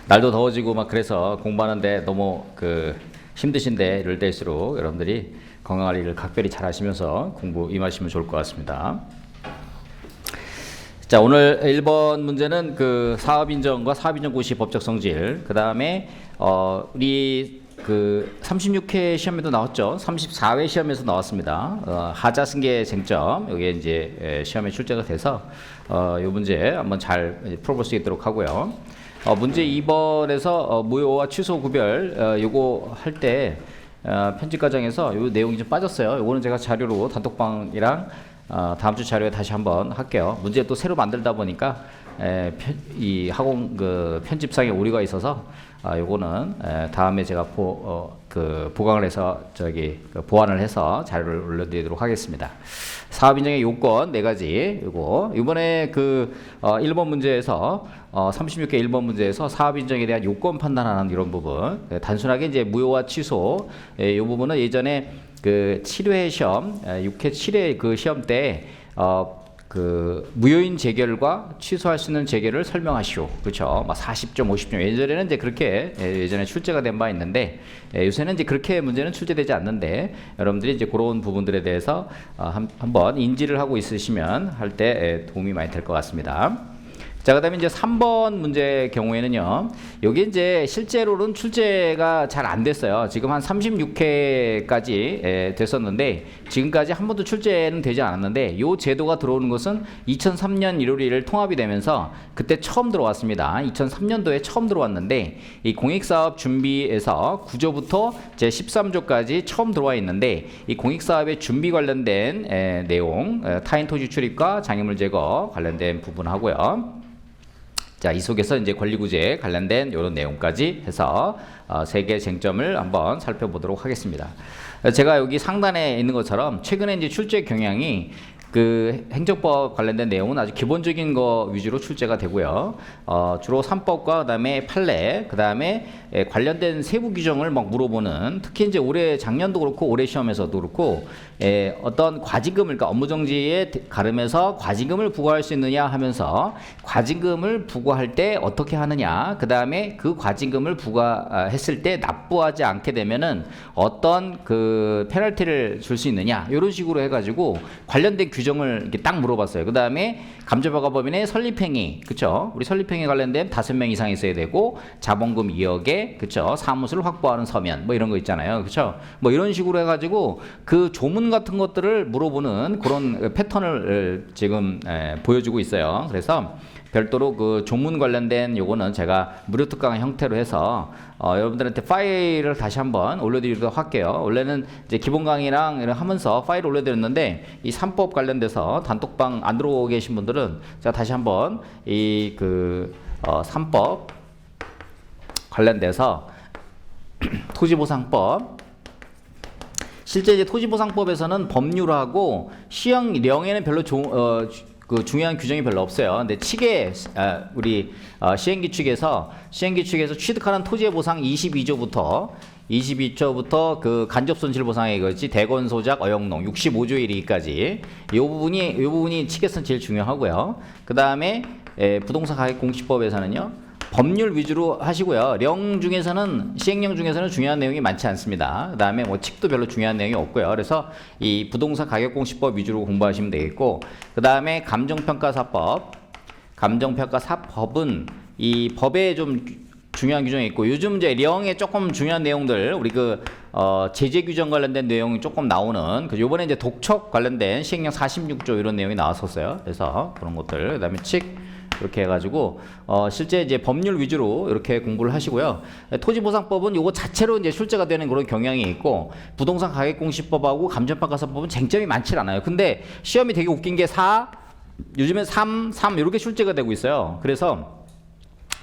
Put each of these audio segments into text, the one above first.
날도 더워지고 막 그래서 공부하는데 너무 힘드신데 이럴 때일수록 여러분들이 건강관리를 각별히 잘 하시면서 공부 임하시면 좋을 것 같습니다. 자, 오늘 1번 문제는 사업인정과 사업인정 고시 법적 성질, 그 다음에 우리 36회 시험에도 나왔죠. 34회 시험에서 나왔습니다. 하자 승계 쟁점, 여기에 이제 시험에 출제가 돼서 이 문제 한번 잘 풀어볼 수 있도록 하고요. 문제 2번에서 무효와 취소 구별 요거 할 때 편집 과정에서 요 내용이 좀 빠졌어요. 요거는 제가 자료로 단톡방이랑 다음 주 자료에 다시 한번 할게요. 문제 또 새로 만들다 보니까 이 학원 편집상에 오류가 있어서 요거는 다음에 제가 보강을 해서 보완을 해서 자료를 올려드리도록 하겠습니다. 사업인정의 요건 4가지. 이번에 1번 문제에서 36개 1번 문제에서 사업인정에 대한 요건 판단하는 이런 부분, 단순하게 이제 무효와 취소, 이 부분은 예전에 7회 시험, 6회 7회 시험 때 무효인 재결과 취소할 수 있는 재결을 설명하시오. 그렇죠? 40점, 50점. 예전에는 이제 그렇게 예전에 출제가 된 바 있는데, 요새는 이제 그렇게 문제는 출제되지 않는데, 여러분들이 이제 그런 부분들에 대해서 한번 인지를 하고 있으시면 할 때 도움이 많이 될 것 같습니다. 자, 그 다음에 이제 3번 문제 경우에는요, 여기 이제 실제로는 출제가 잘 안 됐어요. 지금 한 36회까지 됐었는데, 지금까지 한 번도 출제는 되지 않았는데, 요 제도가 들어오는 것은 2003년 1월 1일 통합이 되면서 그때 처음 들어왔습니다. 2003년도에 처음 들어왔는데, 이 공익사업 준비에서 9조부터 제 13조까지 처음 들어와 있는데, 이 공익사업의 준비 관련된 내용, 타인 토지 출입과 장애물 제거 관련된 부분하고요. 자, 이 속에서 이제 권리구제 관련된 이런 내용까지 해서 3개 쟁점을 한번 살펴보도록 하겠습니다. 제가 여기 상단에 있는 것처럼 최근에 이제 출제 경향이 행정법 관련된 내용은 아주 기본적인 거 위주로 출제가 되고요. 주로 3법과 그다음에 판례, 그다음에 관련된 세부 규정을 막 물어보는, 특히 이제 작년도 그렇고 올해 시험에서도 그렇고 어떤 과징금을, 그러니까 업무정지에 가름해서 과징금을 부과할 수 있느냐 하면서 과징금을 부과할 때 어떻게 하느냐, 그다음에 그 과징금을 부과했을 때 납부하지 않게 되면은 어떤 페널티를 줄 수 있느냐, 이런 식으로 해가지고 관련된 규정을 이렇게 딱 물어봤어요. 그 다음에 감정평가법인의 설립행위, 그쵸? 우리 설립행위 관련된 5명 이상 있어야 되고, 자본금 2억에, 그쵸? 사무소를 확보하는 서면, 이런 거 있잖아요. 그쵸? 이런 식으로 해가지고 조문 같은 것들을 물어보는 그런 패턴을 지금 보여주고 있어요. 그래서 별도로 조문 관련된 요거는 제가 무료 특강 형태로 해서 여러분들한테 파일을 다시 한번 올려드리도록 할게요. 원래는 이제 기본 강의랑 하면서 파일을 올려드렸는데, 이 3법 관련돼서 단톡방 안 들어오고 계신 분들은 제가 다시 한번 3법 관련돼서 토지보상법, 실제 이제 토지보상법에서는 법률하고 시행령에는 별로 중요한 규정이 별로 없어요. 근데 우리 시행규칙에서 취득하는 토지의 보상 22조부터 간접손실보상의 것이 대건 소작 어영농 65조의 이르기까지 이 부분이 칙에서는 제일 중요하고요. 그 다음에 부동산 가격 공시법에서는요, 법률 위주로 하시고요. 시행령 중에서는 중요한 내용이 많지 않습니다. 그 다음에 칙도 별로 중요한 내용이 없고요. 그래서 이 부동산 가격공시법 위주로 공부하시면 되겠고, 그 다음에 감정평가사법은 이 법에 좀 중요한 규정이 있고, 요즘 이제 령에 조금 중요한 내용들, 우리 제재 규정 관련된 내용이 조금 나오는, 요번에 이제 독촉 관련된 시행령 46조 이런 내용이 나왔었어요. 그래서 그런 것들, 그 다음에 칙, 이렇게 해가지고 실제 이제 법률 위주로 이렇게 공부를 하시고요. 토지보상법은 요거 자체로 이제 출제가 되는 그런 경향이 있고, 부동산 가격공시법하고 감정평가사법은 쟁점이 많지 않아요. 근데 시험이 되게 웃긴 게 요즘엔 3 이렇게 출제가 되고 있어요. 그래서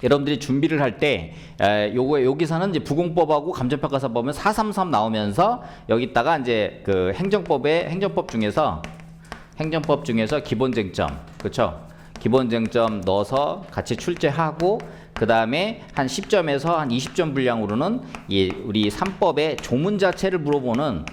여러분들이 준비를 할 때 여기서는 이제 부공법하고 감정평가사법은 433 나오면서 여기다가 이제 행정법 중에서 기본 쟁점, 그렇죠? 기본 쟁점 넣어서 같이 출제하고, 그 다음에 한 10점에서 한 20점 분량으로는 우리 3법의 조문 자체를 물어보는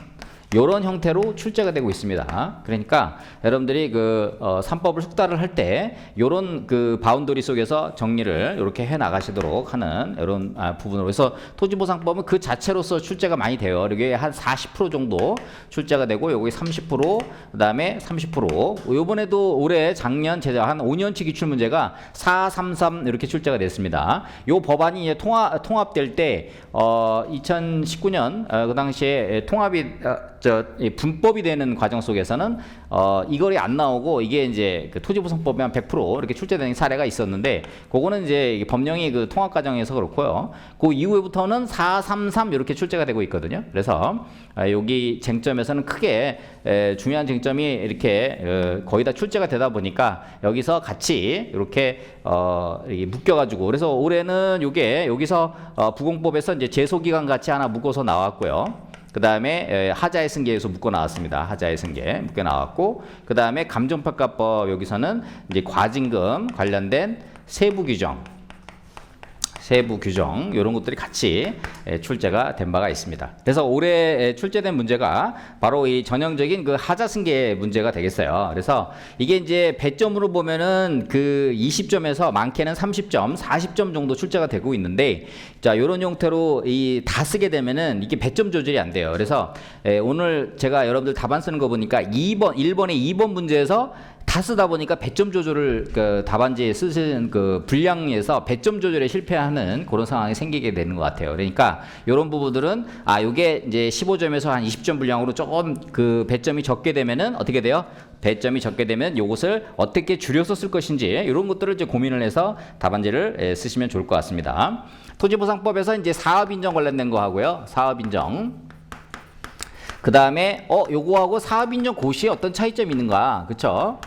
요런 형태로 출제가 되고 있습니다. 그러니까 여러분들이 그 3법을 숙달을 할 때 요런 그 바운더리 속에서 정리를 이렇게 해 나가시도록 하는 이런 부분으로 해서 토지보상법은 그 자체로서 출제가 많이 돼요. 이게 한 40% 정도 출제가 되고 요게 30% 그다음에 30% 요번에도 올해 작년 제작 한 5년치 기출 문제가 433 이렇게 출제가 됐습니다. 요 법안이 이제 통합될 때 2019년 그 당시에 통합이 분법이 되는 과정 속에서는 이걸이 안 나오고 이게 이제 그 토지보상법이 한 100% 이렇게 출제되는 사례가 있었는데 그거는 이제 법령이 그 통합 과정에서 그렇고요. 그 이후부터는 433 이렇게 출제가 되고 있거든요. 그래서 여기 쟁점에서는 크게 중요한 쟁점이 이렇게 거의 다 출제가 되다 보니까 여기서 같이 이렇게 묶여가지고 그래서 올해는 요게 여기서 부공법에서 이제 제소기간 같이 하나 묶어서 나왔고요. 그 다음에 하자의 승계에서 묶어 나왔습니다. 하자의 승계 묶어 나왔고 그 다음에 감정평가법 여기서는 이제 과징금 관련된 세부 규정 이런 것들이 같이 출제가 된 바가 있습니다. 그래서 올해 출제된 문제가 바로 이 전형적인 그 하자 승계 문제가 되겠어요. 그래서 이게 이제 배점으로 보면은 그 20점에서 많게는 30점, 40점 정도 출제가 되고 있는데 자, 이런 형태로 다 쓰게 되면은 이게 배점 조절이 안 돼요. 그래서 오늘 제가 여러분들 답안 쓰는 거 보니까 1번에 2번 문제에서 다 쓰다 보니까 배점 조절을 그 답안지에 쓰시는 그 분량에서 배점 조절에 실패하는 그런 상황이 생기게 되는 것 같아요. 그러니까 이런 부분들은 요게 이제 15점에서 한 20점 분량으로 조금 그 배점이 적게 되면은 어떻게 돼요? 배점이 적게 되면 요것을 어떻게 줄여서 쓸 것인지 이런 것들을 이제 고민을 해서 답안지를 쓰시면 좋을 것 같습니다. 토지보상법에서 이제 사업인정 관련된 거 하고요. 사업인정. 그 다음에 요거하고 사업인정 고시에 어떤 차이점이 있는가, 그쵸?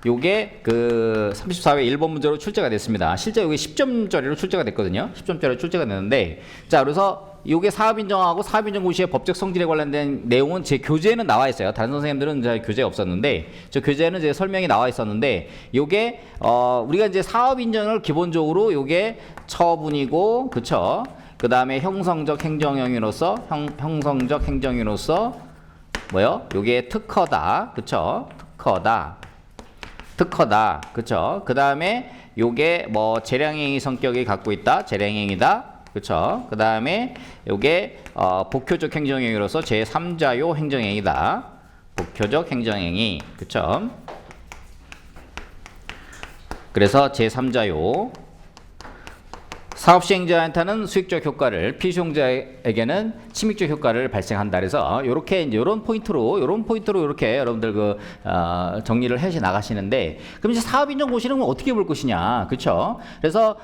요게 그 34회 1번 문제로 출제가 됐습니다. 실제 요게 10점짜리로 출제가 됐거든요. 10점짜리로 출제가 됐는데 자, 그래서 요게 사업인정하고 사업인정 고시의 법적 성질에 관련된 내용은 제 교재에는 나와 있어요. 다른 선생님들은 제 교재가 없었는데 저 교재에는 제 설명이 나와 있었는데 요게 우리가 이제 사업인정을 기본적으로 요게 처분이고, 그쵸? 그 다음에 형성적 행정형으로서 뭐요? 요게 특허다, 그쵸? 특허다, 그쵸? 그 다음에 요게 뭐 재량행위 성격이 갖고 있다, 재량행위다, 그쵸? 그 다음에 요게 복효적 행정행위로서 제3자요 행정행위다, 복효적 행정행위, 그쵸? 그래서 제3자요. 사업시행자한테는 수익적 효과를, 피수용자에게는 침익적 효과를 발생한다. 그래서 요렇게 이제 요런 포인트로 이렇게 여러분들 그 정리를 해 나가시는데, 그럼 이제 사업인정 고시는 어떻게 볼 것이냐, 그렇죠? 그래서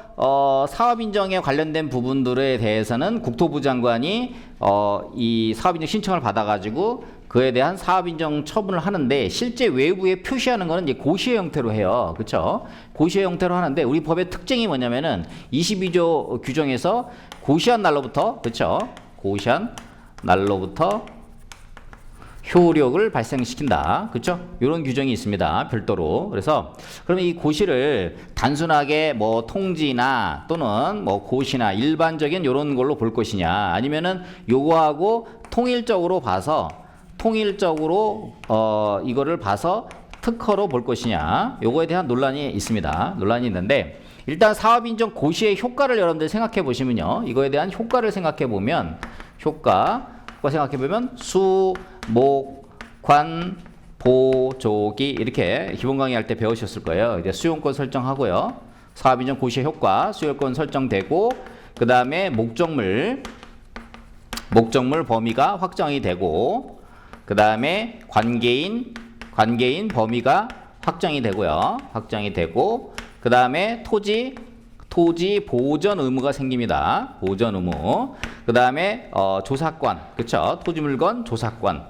사업인정에 관련된 부분들에 대해서는 국토부 장관이 이 사업인정 신청을 받아가지고 그에 대한 사업인정 처분을 하는데, 실제 외부에 표시하는 거는 이제 고시의 형태로 해요. 그렇죠? 고시의 형태로 하는데, 우리 법의 특징이 뭐냐면은 22조 규정에서 고시한 날로부터, 그렇죠? 고시한 날로부터 효력을 발생시킨다. 그렇죠? 이런 규정이 있습니다. 별도로. 그래서 그러면 이 고시를 단순하게 뭐 통지나 또는 뭐 고시나 일반적인 이런 걸로 볼 것이냐, 아니면은 요거하고 통일적으로 이거를 봐서 특허로 볼 것이냐, 요거에 대한 논란이 있습니다. 논란이 있는데, 일단 사업인정 고시의 효과를 여러분들 생각해 보시면요, 이거에 대한 효과를 생각해 보면 수, 목, 관, 보, 조기 이렇게 기본 강의할 때 배우셨을 거예요. 이제 수용권 설정하고요, 사업인정 고시의 효과, 수용권 설정되고, 그 다음에 목적물 범위가 확정이 되고, 그 다음에 관계인 범위가 확정이 되고요. 그 다음에 토지 보전 의무가 생깁니다. 보전 의무. 그 다음에 조사권, 그쵸? 토지 물건 조사권,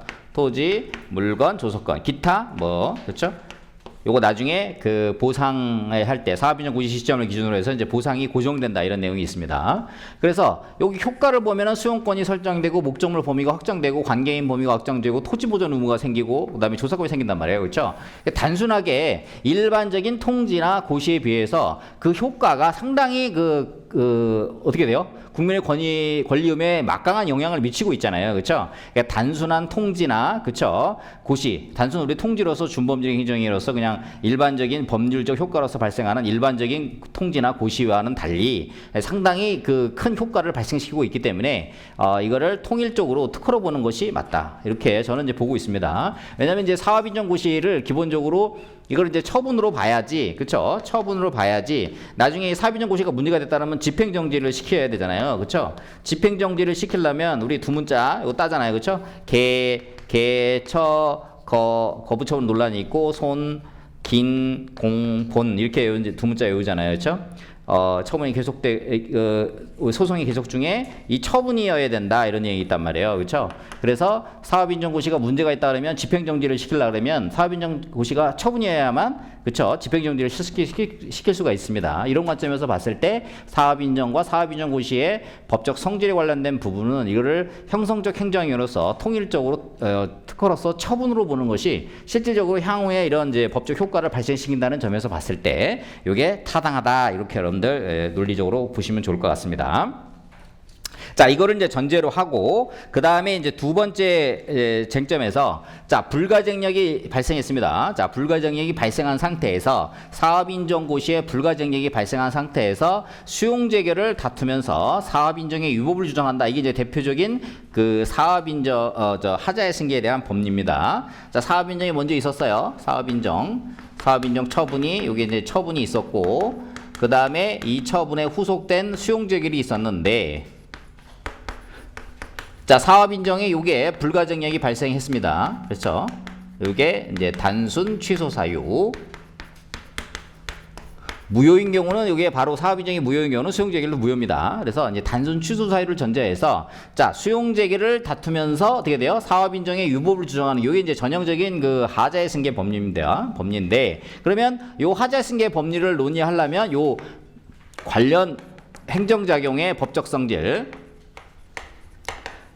기타 뭐, 그쵸? 요거 나중에 그 보상을 할 때 사업인정 고시 시점을 기준으로 해서 이제 보상이 고정된다 이런 내용이 있습니다. 그래서 여기 효과를 보면은 수용권이 설정되고 목적물 범위가 확정되고 관계인 범위가 확정되고 토지 보존 의무가 생기고 그다음에 조사권이 생긴단 말이에요. 그렇죠? 단순하게 일반적인 통지나 고시에 비해서 그 효과가 상당히 어떻게 돼요? 국민의 권리음에 막강한 영향을 미치고 있잖아요. 그렇죠? 그러니까 단순한 통지나 그렇죠? 고시, 단순 우리 통지로서 준법률 행정으로서 그냥 일반적인 법률적 효과로서 발생하는 일반적인 통지나 고시와는 달리 상당히 큰 효과를 발생시키고 있기 때문에 이거를 통일적으로 특허로 보는 것이 맞다. 이렇게 저는 이제 보고 있습니다. 왜냐하면 이제 사업인정 고시를 기본적으로 이걸 이제 처분으로 봐야지, 그쵸? 처분으로 봐야지. 나중에 사업인정 고시가 문제가 됐다면 집행정지를 시켜야 되잖아요, 그쵸? 집행정지를 시키려면 우리 두 문자 이거 따잖아요, 그쵸? 거부처분 논란이 있고 손, 긴, 본 이렇게 이제 두 문자 외우잖아요, 그쵸? 처분이 소송이 계속 중에 이 처분이어야 된다 이런 내용이 있단 말이에요. 그렇죠? 그래서 사업인정고시가 문제가 있다 그러면 집행정지를 시키려고 그러면 사업인정고시가 처분이어야만 그렇죠? 집행정지를 시킬 수가 있습니다. 이런 관점에서 봤을 때 사업인정과 사업인정고시의 법적 성질에 관련된 부분은 이거를 형성적 행정으로서 통일적으로 특허로서 처분으로 보는 것이 실질적으로 향후에 이런 이제 법적 효과를 발생시킨다는 점에서 봤을 때 이게 타당하다 이렇게 여러분들 논리적으로 보시면 좋을 것 같습니다. 자, 이거를 이제 전제로 하고 그 다음에 이제 두 번째 쟁점에서 자, 불가증력이 발생했습니다. 자, 불가증력이 발생한 상태에서 사업인정고시에 불가증력이 발생한 상태에서 수용재결을 다투면서 사업인정의 위법을 주장한다. 이게 이제 대표적인 그 사업인정 하자의 승계에 대한 법리입니다. 자, 사업인정이 먼저 있었어요. 사업인정 처분이 여기 이제 처분이 있었고 그 다음에 이 처분에 후속된 수용재결이 있었는데. 자, 사업인정에 요게 불가증력이 발생했습니다. 그렇죠? 요게 이제 단순 취소 사유. 무효인 경우는 요게 바로 사업인정이 무효인 경우는 수용재결도 무효입니다. 그래서 이제 단순 취소 사유를 전제해서 자, 수용재결을 다투면서 어떻게 돼요? 사업인정의 유법을 주장하는 요게 이제 전형적인 그 하자의 승계 법리인데 그러면 요 하자의 승계 법리를 논의하려면 요 관련 행정작용의 법적 성질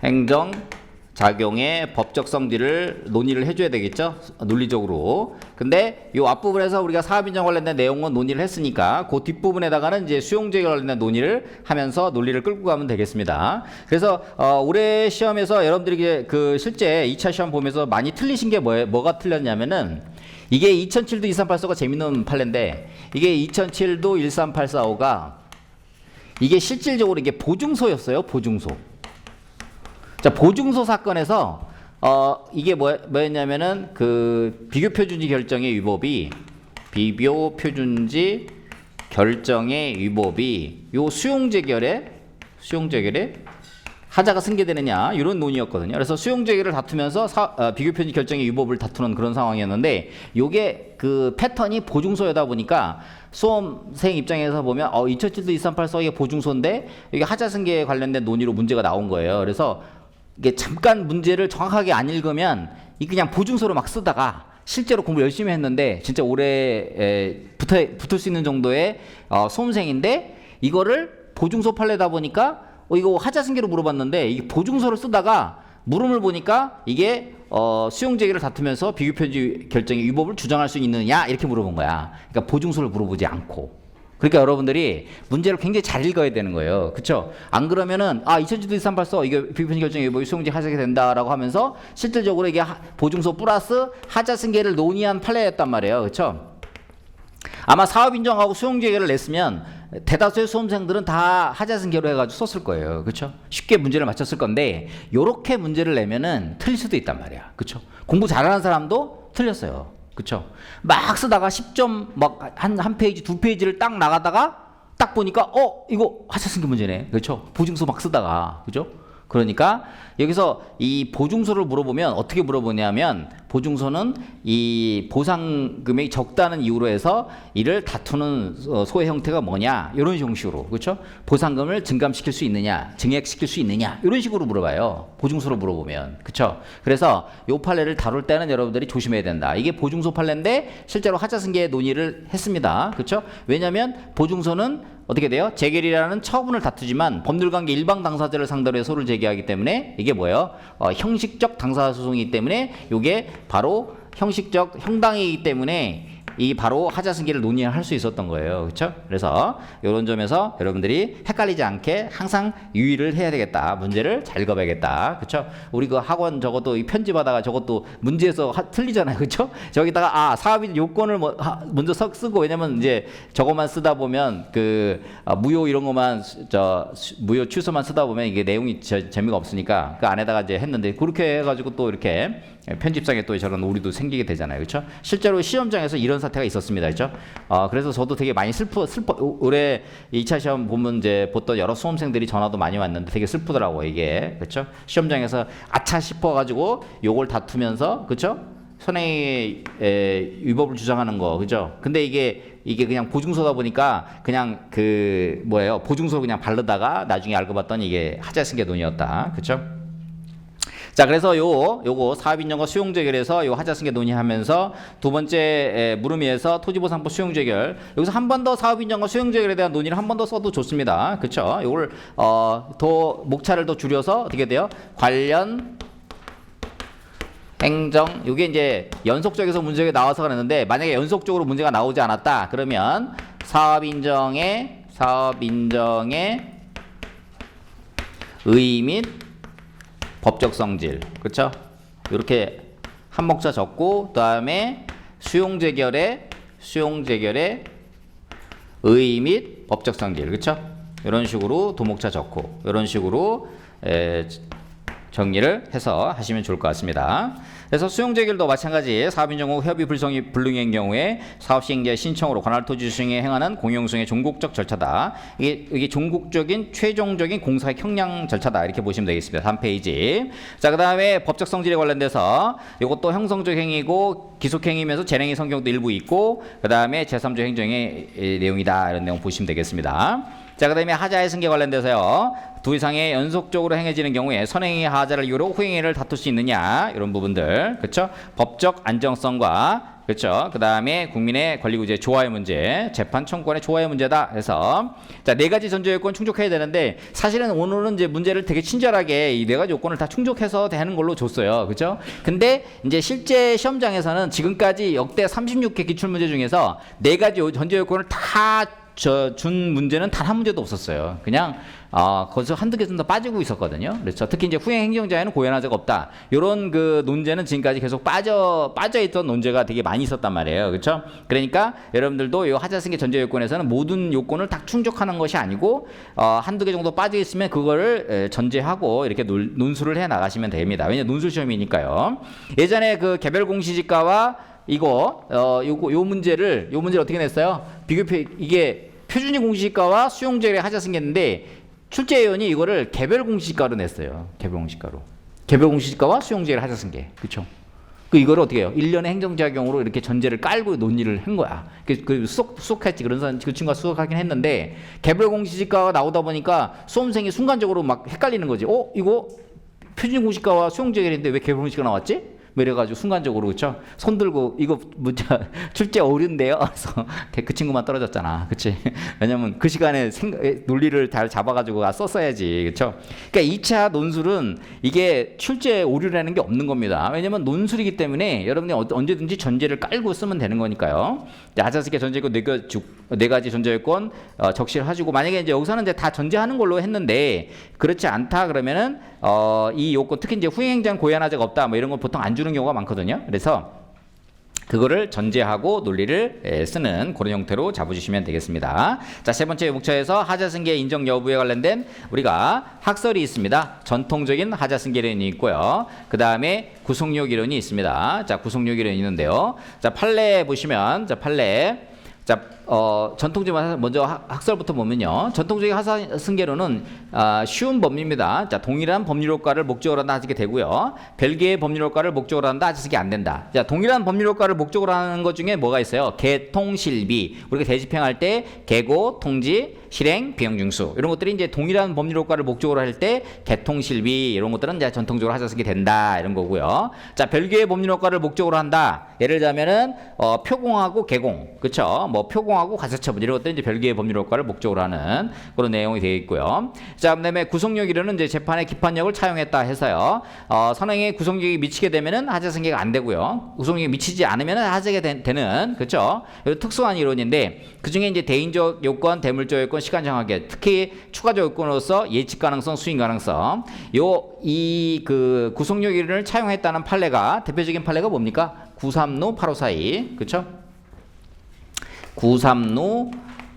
행정작용의 법적 성질을 논의를 해줘야 되겠죠? 논리적으로. 근데 이 앞부분에서 우리가 사업인정 관련된 내용은 논의를 했으니까 그 뒷부분에다가는 이제 수용재결 관련된 논의를 하면서 논리를 끌고 가면 되겠습니다. 그래서 올해 시험에서 여러분들이 그 실제 2차 시험 보면서 많이 틀리신 게 뭐가 틀렸냐면은 이게 2007도 2384가 재밌는 판례인데 이게 2007도 13845가 이게 실질적으로 이게 보증소였어요. 보증소. 자, 보증소 사건에서 이게 뭐였냐면은 그 비교표준지 결정의 위법이 비교표준지 결정의 위법이 요 수용재결에 하자가 승계되느냐 이런 논의였거든요. 그래서 수용재결을 다투면서 비교표준지 결정의 위법을 다투는 그런 상황이었는데 요게 그 패턴이 보증소여다 보니까 수험생 입장에서 보면 2007도 2384 이게 보증소인데 이게 하자 승계에 관련된 논의로 문제가 나온 거예요. 그래서 이게 잠깐 문제를 정확하게 안 읽으면 이 그냥 보증서로 막 쓰다가 실제로 공부 열심히 했는데 진짜 올해 붙을 수 있는 정도의 수험생인데 이거를 보증서 판례다 보니까 이거 하자승계로 물어봤는데 이게 보증서를 쓰다가 물음을 보니까 이게 수용재결을 다투면서 비교표준지 결정의 위법을 주장할 수 있느냐 이렇게 물어본 거야. 그러니까 보증서를 물어보지 않고. 그러니까 여러분들이 문제를 굉장히 잘 읽어야 되는 거예요. 그쵸? 안 그러면은, 2007도 2384, 이게 비교표준지 결정의 위법이 수용재 하자게 된다라고 하면서 실질적으로 이게 보증서 플러스 하자 승계를 논의한 판례였단 말이에요. 그쵸? 아마 사업 인정하고 수용재결을 냈으면 대다수의 수험생들은 다 하자 승계로 해가지고 썼을 거예요. 그쵸? 쉽게 문제를 맞췄을 건데, 요렇게 문제를 내면은 틀릴 수도 있단 말이야. 그쵸? 공부 잘하는 사람도 틀렸어요. 그쵸? 막 쓰다가 10점 막 한 페이지 두 페이지를 딱 나가다가 딱 보니까 이거 하자승계 문제네. 그렇죠? 보증서 막 쓰다가 그죠? 그러니까 여기서 이 보증서를 물어보면 어떻게 물어보냐면 보증서는 이 보상 금액이 적다는 이유로 해서 이를 다투는 소의 형태가 뭐냐 이런 형식으로 그렇죠? 보상금을 증감시킬 수 있느냐 증액시킬 수 있느냐 이런 식으로 물어봐요. 보증서로 물어보면 그렇죠? 그래서 요 판례를 다룰 때는 여러분들이 조심해야 된다. 이게 보증서 판례인데 실제로 하자승계 논의를 했습니다. 그렇죠? 왜냐하면 보증서는 어떻게 돼요? 재결이라는 처분을 다투지만 법률관계 일방 당사자를 상대로 해서 소를 제기하기 때문에 이게 뭐예요? 형식적 당사소송이기 때문에 이게 바로 형식적 형당이기 때문에 이 바로 하자승계를 논의할 수 있었던 거예요. 그렇죠? 그래서 이런 점에서 여러분들이 헷갈리지 않게 항상 유의를 해야 되겠다. 문제를 잘 읽어봐야겠다. 그렇죠? 우리 그 학원 저것도 이 편집하다가 저것도 문제에서 틀리잖아요. 그렇죠? 저기다가 사업인 요건을 먼저 쓰고 왜냐면 이제 저것만 쓰다 보면 그 무효 이런 것만 무효 취소만 쓰다 보면 이게 내용이 재미가 없으니까 그 안에다가 이제 했는데 그렇게 해가지고 또 이렇게 편집상에 또 저런 오류도 생기게 되잖아요. 그렇죠? 실제로 시험장에서 이런 사태가 있었습니다. 그렇죠? 그래서 저도 되게 많이 올해 2차 시험 보면 이제 보던 여러 수험생들이 전화도 많이 왔는데 되게 슬프더라고요. 이게. 그렇죠? 시험장에서 아차 싶어 가지고 요걸 다투면서 그렇죠? 선행의 위법을 주장하는 거. 그죠? 근데 이게 그냥 보증서다 보니까 그냥 그 뭐예요? 보증서 그냥 바르다가 나중에 알고 봤더니 이게 하자승계 논의였다. 그렇죠? 자, 그래서 요거 사업인정과 수용재결에서 요 하자승계 논의하면서 두 번째 물음위에서 토지보상법 수용재결 여기서 한 번 더 사업인정과 수용재결에 대한 논의를 한 번 더 써도 좋습니다. 그렇죠? 요걸 더 목차를 더 줄여서 어떻게 돼요? 관련 행정 요게 이제 연속적에서 문제가 나와서 그랬는데 만약에 연속적으로 문제가 나오지 않았다 그러면 사업인정의 의의 및 법적 성질, 그렇죠? 이렇게 한 목차 적고 그다음에 수용재결의 의의 및 법적 성질, 그렇죠? 이런 식으로 도목차 적고 이런 식으로 정리를 해서 하시면 좋을 것 같습니다. 그래서 수용재결도 마찬가지 사업인정 후 협의 불능인 경우에 사업시행자의 신청으로 관할 토지 수용에 행하는 공용수용의 종국적 절차다. 이게 종국적인 최종적인 공사의 형량 절차다. 이렇게 보시면 되겠습니다. 3페이지. 자, 그 다음에 법적 성질에 관련돼서 이것도 형성적 행위고 기속행위면서 재행의 성격도 일부 있고 그 다음에 제3조 행정의 내용이다. 이런 내용 보시면 되겠습니다. 자, 그 다음에 하자의 승계 관련돼서요. 두 이상의 연속적으로 행해지는 경우에 선행의 하자를 이유로 후행위를 다툴 수 있느냐 이런 부분들 그렇죠? 법적 안정성과 그렇죠? 그 다음에 국민의 권리구제 조화의 문제 재판 청구권의 조화의 문제다 해서 자, 네 가지 전제 요건 충족해야 되는데 사실은 오늘은 이제 문제를 되게 친절하게 이 네 가지 요건을 다 충족해서 되는 걸로 줬어요. 그렇죠? 근데 이제 실제 시험장에서는 지금까지 역대 36개 기출문제 중에서 네 가지 전제 요건을 다 준 문제는 단 한 문제도 없었어요. 그냥 거기서 한두 개 좀 더 빠지고 있었거든요. 그렇죠. 특히 이제 후행 행정자에는 고연 하자가 없다. 이런 그 논제는 지금까지 계속 빠져 있던 논제가 되게 많이 있었단 말이에요. 그렇죠. 그러니까 여러분들도 이 하자승계 전제 요건에서는 모든 요건을 다 충족하는 것이 아니고 한두 개 정도 빠져 있으면 그거를 전제하고 이렇게 논술을 해 나가시면 됩니다. 왜냐면 논술 시험이니까요. 예전에 그 개별 공시지가와 요 문제를 어떻게 냈어요? 이게 표준이 공시지가와 수용재결의 하자승계인데 출제위원이 이거를 개별 공시지가로 냈어요. 개별 공시지가로. 개별 공시지가와 수용재결의 하자승계. 그렇죠? 이거를 어떻게 해요? 1년의 행정작용으로 이렇게 전제를 깔고 논의를 한 거야. 수석했지. 그런 사람 그 친구가 수석하긴 했는데 개별 공시지가가 나오다 보니까 수험생이 순간적으로 막 헷갈리는 거지. 이거 표준이 공시지가와 수용재결인데 왜 개별 공시지가 나왔지? 이래가지고 순간적으로 그렇죠? 손 들고 이거 문제 출제 어려운데요. 그래서 그 친구만 떨어졌잖아, 그렇지? 왜냐면 그 시간에 논리를 잘 잡아가지고 썼어야지, 그렇죠? 그러니까 2차 논술은 이게 출제 오류라는 게 없는 겁니다. 왜냐면 논술이기 때문에 여러분이 언제든지 전제를 깔고 쓰면 되는 거니까요. 하자승계 전제요건 네 가지 전제요건 적시를 하시고 만약에 이제 여기서는 이제 다 전제하는 걸로 했는데 그렇지 않다 그러면은 이 요건 특히 이제 후행행정 고의한 하자가 없다 뭐 이런 걸 보통 안 주는 경우가 많거든요. 그래서 그거를 전제하고 논리를 쓰는 그런 형태로 잡아주시면 되겠습니다. 자, 세 번째 목차에서 하자승계 인정 여부에 관련된 우리가 학설이 있습니다. 전통적인 하자승계 이론이 있고요. 그 다음에 구속력 이론이 있습니다. 자, 구속력 이론이 있는데요. 자, 판례 보시면 판례. 자, 전통적인 먼저 학설부터 보면요. 전통적인 하자승계로는 쉬운 법리입니다. 자, 동일한 법률 효과를 목적으로 한다 하게 되고요. 별개의 법률 효과를 목적으로 한다 하자승계 안 된다. 자, 동일한 법률 효과를 목적으로 하는 것 중에 뭐가 있어요? 개통실비. 우리가 대집행할 때 개고, 통지, 실행, 비용중수 이런 것들이 이제 동일한 법률 효과를 목적으로 할 때 개통실비 이런 것들은 이제 전통적으로 하자승계 된다 이런 거고요. 자, 별개의 법률 효과를 목적으로 한다. 예를 들자면은 표공하고 개공, 그렇죠? 뭐 표공하고 과세처분 이런 것들은 이제 별개의 법률 효과를 목적으로 하는 그런 내용이 되어 있고요. 자, 그다음에 구속력이라는 이제 재판의 기판력을 차용했다 해서요. 선행에 구속력이 미치게 되면은 하자승계가 안 되고요. 구속력이 미치지 않으면은 하자가 되는 그렇죠? 특수한 이론인데 그 중에 이제 대인적 요건, 대물적 요건, 시간 정하게 특히 추가적 요건으로서 예측 가능성, 수행 가능성 이 그 구속력 이론을 차용했다는 판례가 대표적인 판례가 뭡니까? 936, 8542 그렇죠? 936,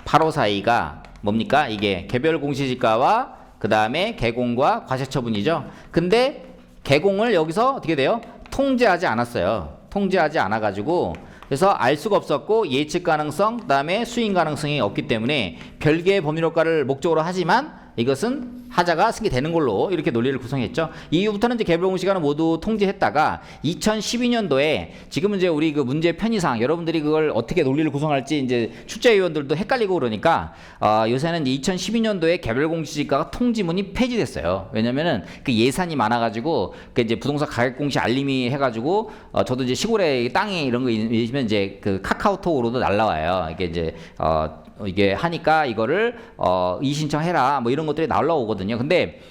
8542가 뭡니까? 이게 개별 공시지가와 그 다음에 개공과 과세처분이죠. 근데 개공을 여기서 어떻게 돼요? 통제하지 않았어요. 통제하지 않아가지고 그래서 알 수가 없었고 예측 가능성, 그 다음에 수인 가능성이 없기 때문에 별개의 법률 효과를 목적으로 하지만 이것은 하자가 승계되는 걸로 이렇게 논리를 구성했죠. 이후부터는 이제 개별 공시가는 모두 통제했다가 2012년도에 지금은 이제 우리 그 문제 편의상 여러분들이 그걸 어떻게 논리를 구성할지 이제 출제위원들도 헷갈리고 그러니까 요새는 2012년도에 개별 공시지가가 통지문이 폐지됐어요. 왜냐면은 그 예산이 많아가지고 그 이제 부동산 가격 공시 알림이 해가지고 저도 이제 시골에 땅이 이런 거 있으면 이제 그 카카오톡으로도 날라와요. 이게 이제 이게 하니까 이거를 이의신청해라 뭐 이런 것들이 날라오거든요. 근데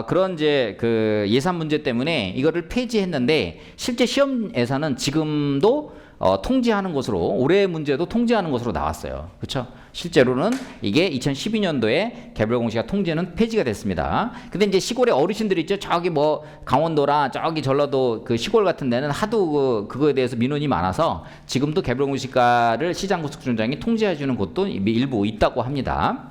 그런 이제 그 예산 문제 때문에 이거를 폐지했는데 실제 시험에서는 지금도 통지하는 것으로 올해 문제도 통지하는 것으로 나왔어요. 그렇죠? 실제로는 이게 2012년도에 개별 공시가 통제는 폐지가 됐습니다. 근데 이제 시골에 어르신들이 있죠. 저기 뭐 강원도라 저기 전라도 그 시골 같은 데는 하도 그거에 대해서 민원이 많아서 지금도 개별 공시가를 시장구축준장이 통제해 주는 곳도 일부 있다고 합니다.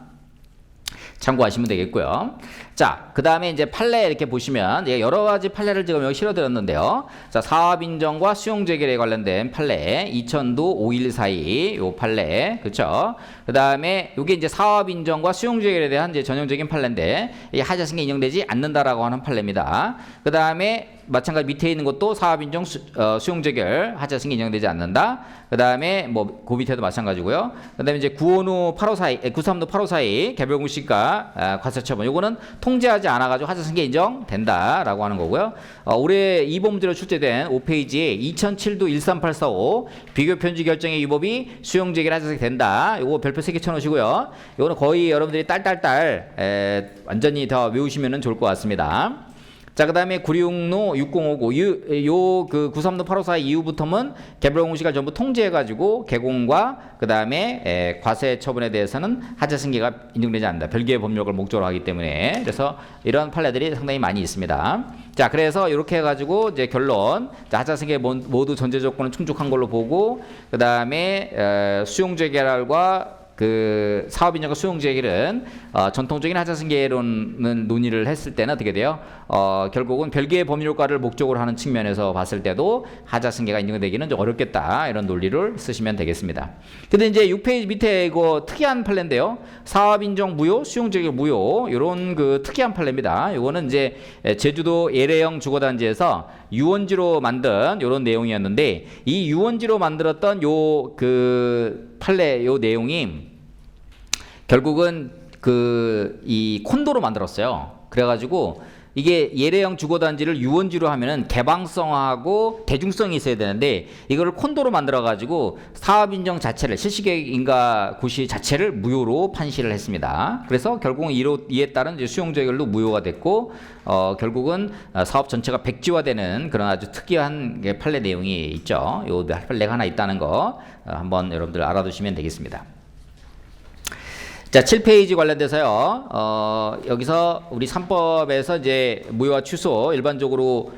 참고하시면 되겠고요. 자, 그 다음에 이제 판례 이렇게 보시면 여러 가지 판례를 지금 여기 실어드렸는데요. 자, 사업인정과 수용재결에 관련된 판례 2000도 5142 요 판례 그렇죠. 그 다음에 이게 이제 사업인정과 수용재결에 대한 이제 전형적인 판례인데 이 하자승계 인정되지 않는다라고 하는 판례입니다. 그 다음에 마찬가지 밑에 있는 것도 사업인정 수용재결 하자승계 인정되지 않는다. 그 다음에 뭐 그 밑에도 마찬가지고요. 그 다음에 이제 952, 932, 8542 개별 공시가 과세처분 요거는 통제하지 않아가지고 하자승계 인정된다라고 하는 거고요. 올해 2번 문제로 출제된 5페이지에 2007도 13845 비교 편지 결정의 위법이 수용재결 하자승계 된다. 요거 별표 3개 쳐놓으시고요. 요거는 거의 여러분들이 딸딸딸 완전히 더 외우시면 좋을 것 같습니다. 자, 그 다음에 966로 6059 그 93도 854 이후부터는 개별 공시가 전부 통제해가지고 개공과 그 다음에 과세 처분에 대해서는 하자승계가 인정되지 않는다. 별개의 법률을 목적으로 하기 때문에 그래서 이런 판례들이 상당히 많이 있습니다. 자, 그래서 이렇게 해가지고 이제 결론 하자승계 모두 전제 조건은 충족한 걸로 보고 그 다음에 수용재결과 그 사업인정과 수용재결은 전통적인 하자승계론 논의를 했을 때는 어떻게 돼요? 결국은 별개의 법률 효과를 목적으로 하는 측면에서 봤을 때도 하자승계가 인정되기는 좀 어렵겠다 이런 논리를 쓰시면 되겠습니다. 근데 이제 6페이지 밑에 이거 특이한 판례인데요. 사업인정 무효, 수용재결 무효 이런 그 특이한 판례입니다. 이거는 이제 제주도 예래형 주거단지에서 유원지로 만든 이런 내용이었는데 이 유원지로 만들었던 요 그 판례 요 내용이 결국은 이 콘도로 만들었어요. 그래가지고 이게 예래형 주거단지를 유원지로 하면은 개방성하고 대중성이 있어야 되는데 이거를 콘도로 만들어가지고 사업인정 자체를 실시계획인가 고시 자체를 무효로 판시를 했습니다. 그래서 결국은 이에 따른 이제 수용재결도 무효가 됐고 결국은 사업 전체가 백지화되는 그런 아주 특이한 판례 내용이 있죠. 요 판례가 하나 있다는 거 한번 여러분들 알아두시면 되겠습니다. 자, 7페이지 관련돼서요. 여기서 우리 3법에서 이제 무효와 취소 일반적으로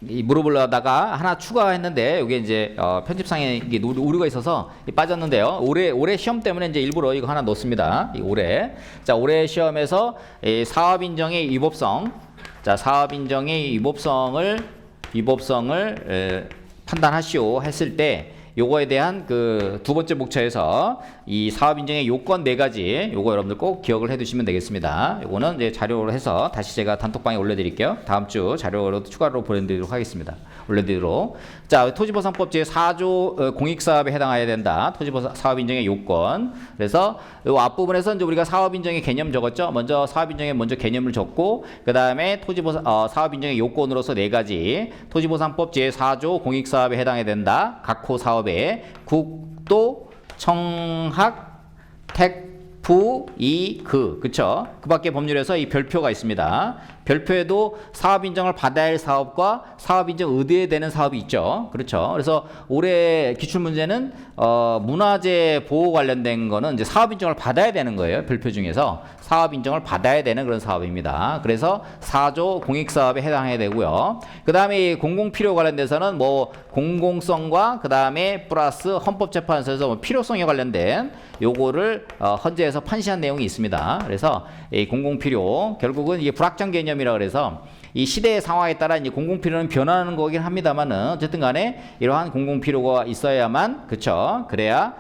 물어보려다가 하나 추가했는데 이게 이제 편집상에 이게 오류가 있어서 빠졌는데요. 올해 시험 때문에 이제 일부러 이거 하나 넣습니다. 올해. 자, 올해 시험에서 사업인정의 위법성. 자, 사업인정의 위법성을 판단하시오 했을 때 요거에 대한 그 두 번째 목차에서 이 사업 인증의 요건 4가지 요거 여러분들 꼭 기억을 해 두시면 되겠습니다. 요거는 이제 자료로 해서 다시 제가 단톡방에 올려드릴게요. 다음 주 자료로 추가로 보내드리도록 하겠습니다. 올려드리도록. 자, 토지보상법 제4조 공익사업에 해당해야 된다. 토지사업 인증의 요건. 그래서 요 앞부분에서 이제 우리가 사업 인증의 개념 적었죠. 먼저 사업 인증의 먼저 개념을 적고 그 다음에 사업 인증의 요건으로서 4가지. 토지보상법 제4조 공익사업에 해당해야 된다. 각호 사업에 국도, 청학, 택부, 이그 그쵸? 그밖에 법률에서 이 별표가 있습니다. 별표에도 사업 인정을 받아야 할 사업과 사업 인정 의뢰 되는 사업이 있죠. 그렇죠. 그래서 올해 기출 문제는 문화재 보호 관련된 거는 이제 사업 인정을 받아야 되는 거예요. 별표 중에서 사업 인정을 받아야 되는 그런 사업입니다. 그래서 4조 공익 사업에 해당해야 되고요. 그다음에 공공 필요 관련돼서는 뭐 공공성과 그다음에 플러스 헌법재판소에서 뭐 필요성에 관련된 요거를 헌재에서 판시한 내용이 있습니다. 그래서 이 공공 필요 결국은 이게 불확정 개념이라 그래서 이 시대의 상황에 따라 이제 공공 필요는 변하는 거긴 합니다만은 어쨌든 간에 이러한 공공 필요가 있어야만 그쵸 그래야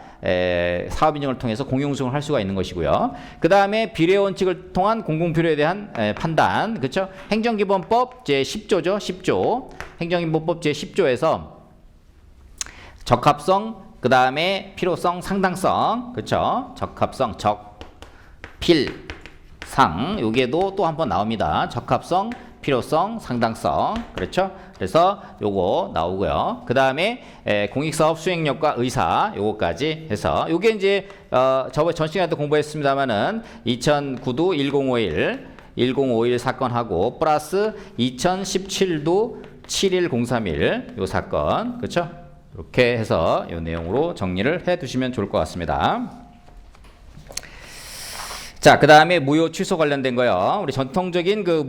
사업 인증을 통해서 공용수용을 할 수가 있는 것이고요. 그 다음에 비례 원칙을 통한 공공 필요에 대한 판단 그쵸 행정기본법 제 10조죠 10조 행정기본법 제 10조에서 적합성 그 다음에 필요성 상당성 그쵸 적합성 필상 요게도 또 한 번 나옵니다. 적합성 필요성 상당성 그렇죠. 그래서 요거 나오고요. 그 다음에 공익사업 수행력과 의사 요거까지 해서 요게 이제 저번 전 시간에 도 공부했습니다만은 2009도 1051 사건하고 플러스 2017도 71031 요 사건 그렇죠. 이렇게 해서 요 내용으로 정리를 해 두시면 좋을 것 같습니다. 자, 그 다음에 무효 취소 관련된 거요. 우리 전통적인 그